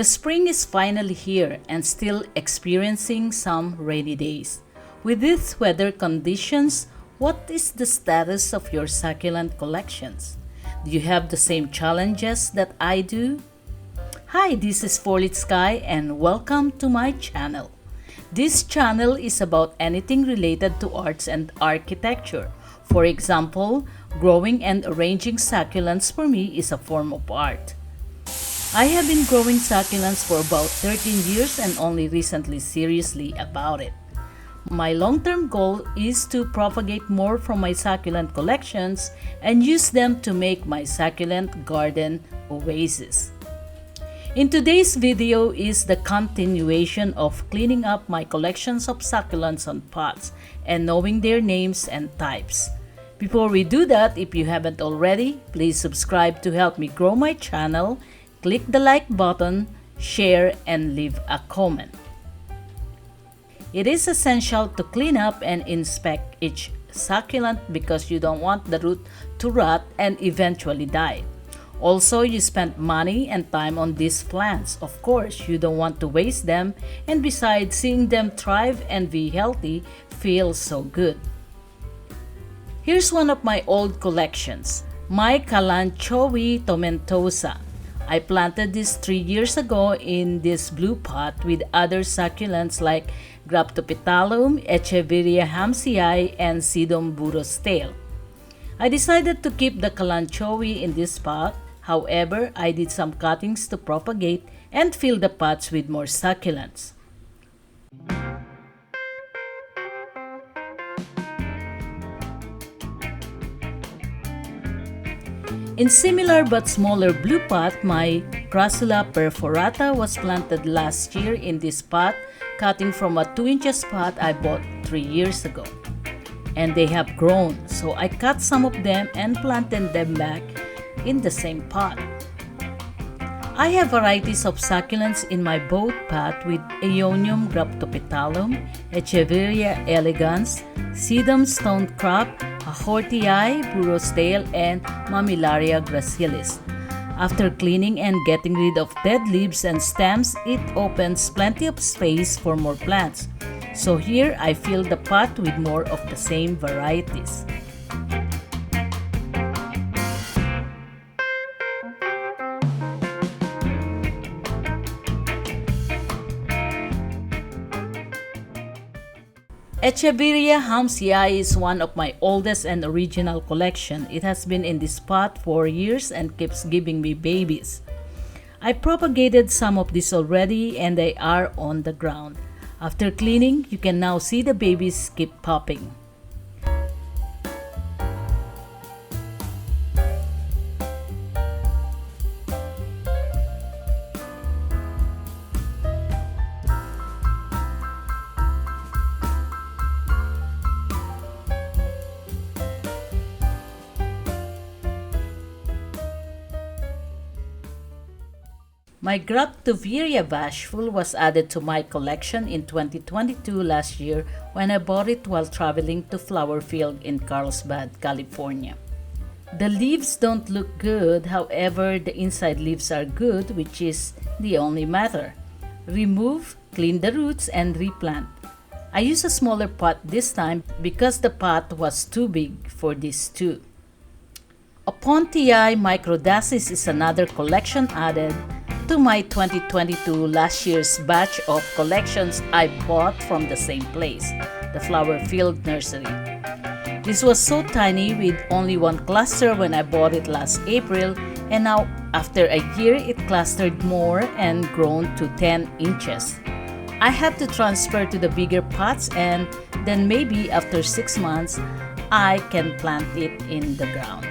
The spring is finally here and still experiencing some rainy days. With these weather conditions, what is the status of your succulent collections? Do you have the same challenges that I do? Hi, this is Four-Lit Sky and welcome to my channel. This channel is about anything related to arts and architecture. For example, growing and arranging succulents for me is a form of art. I have been growing succulents for about 13 years and only recently seriously about it. My long-term goal is to propagate more from my succulent collections and use them to make my succulent garden oasis. In today's video is the continuation of cleaning up my collections of succulents on pots and knowing their names and types. Before we do that, if you haven't already, please subscribe to help me grow my channel. Click the like button, share, and leave a comment. It is essential to clean up and inspect each succulent because you don't want the root to rot and eventually die. Also, you spend money and time on these plants. Of course, you don't want to waste them, and besides, seeing them thrive and be healthy feels so good. Here's one of my old collections, my Kalanchoe tomentosa. I planted this 3 years ago in this blue pot with other succulents like Graptopetalum, Echeveria hamsii, and Sedum burros tail. I decided to keep the Kalanchoe in this pot. However, I did some cuttings to propagate and fill the pots with more succulents. In similar but smaller blue pot, my Crassula perforata was planted last year in this pot, cutting from a 2 inches pot I bought 3 years ago. And they have grown, so I cut some of them and planted them back in the same pot. I have varieties of succulents in my both pot with Aeonium graptopetalum, Echeveria elegans, Sedum stonecrop, Hortii, burros tail, and Mammillaria gracilis. After cleaning and getting rid of dead leaves and stems, it opens plenty of space for more plants. So here I fill the pot with more of the same varieties. Echeveria hamsii is one of my oldest and original collection. It has been in this pot for years and keeps giving me babies. I propagated some of these already and they are on the ground. After cleaning, you can now see the babies keep popping. My Graptoveria bashful was added to my collection in 2022 last year when I bought it while traveling to Flower Field in Carlsbad, California. The leaves don't look good, however, the inside leaves are good, which is the only matter. Remove, clean the roots, and replant. I used a smaller pot this time because the pot was too big for these two. Opuntii microdasis is another collection added to my 2022 last year's batch of collections I bought from the same place, the Flower Field Nursery. This was so tiny with only one cluster when I bought it last April, and now after a year it clustered more and grown to 10 inches. I had to transfer to the bigger pots and then maybe after 6 months I can plant it in the ground.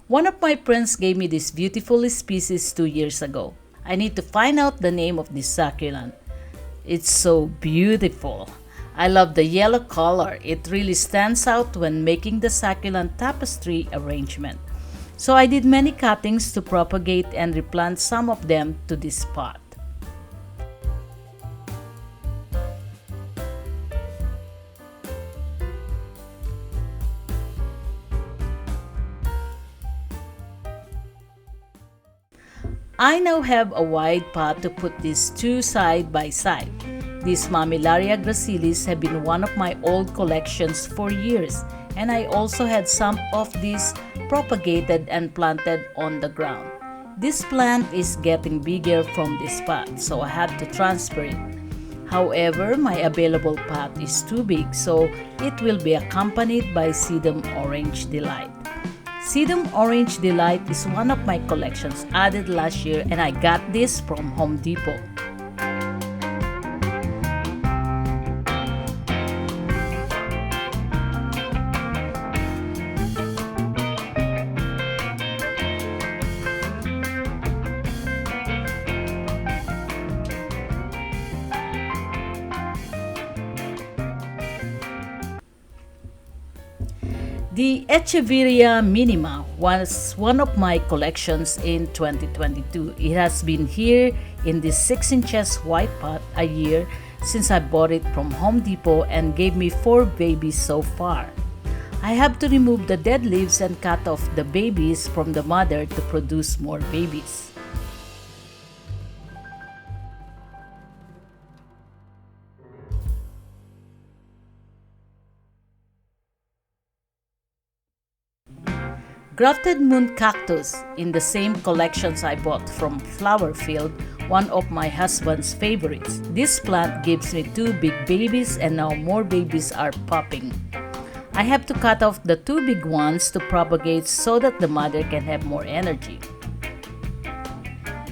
One of my friends gave me this beautiful species 2 years ago. I need to find out the name of this succulent. It's so beautiful. I love the yellow color. It really stands out when making the succulent tapestry arrangement. So I did many cuttings to propagate and replant some of them to this pot. I now have a wide pot to put these two side by side. These Mammillaria gracilis have been one of my old collections for years, and I also had some of these propagated and planted on the ground. This plant is getting bigger from this pot, so I had to transfer it. However, my available pot is too big, so it will be accompanied by Sedum Orange Delight. Sedum Orange Delight is one of my collections added last year, and I got this from Home Depot. The Echeveria minima was one of my collections in 2022. It has been here in this 6 inches white pot a year since I bought it from Home Depot and gave me 4 babies so far. I have to remove the dead leaves and cut off the babies from the mother to produce more babies. Grafted Moon Cactus in the same collections I bought from Flower Field, one of my husband's favorites. This plant gives me 2 big babies and now more babies are popping. I have to cut off the 2 big ones to propagate so that the mother can have more energy.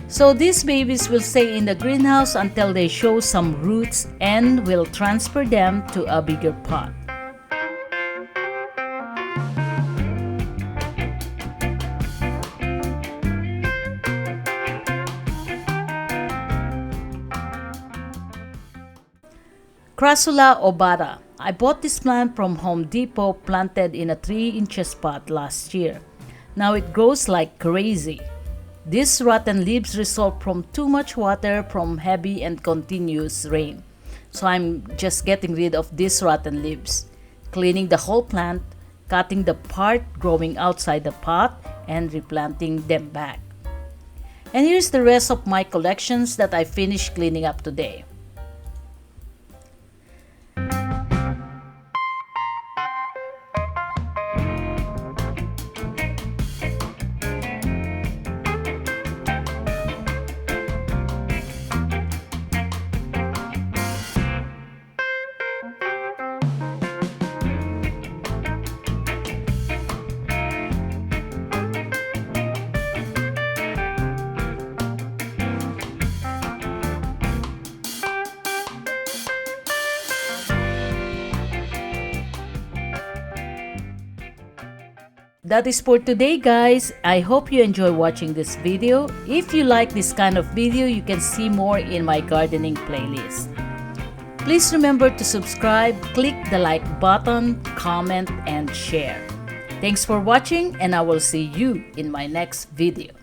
So these babies will stay in the greenhouse until they show some roots and we'll transfer them to a bigger pot. Crassula ovata. I bought this plant from Home Depot, planted in a 3 inches pot last year. Now it grows like crazy. These rotten leaves result from too much water from heavy and continuous rain. So I'm just getting rid of these rotten leaves, cleaning the whole plant, cutting the part growing outside the pot, and replanting them back. And here's the rest of my collections that I finished cleaning up today. That is for today, guys. I hope you enjoy watching this video. If you like this kind of video, you can see more in my gardening playlist. Please remember to subscribe, click the like button, comment, and share. Thanks for watching, and I will see you in my next video.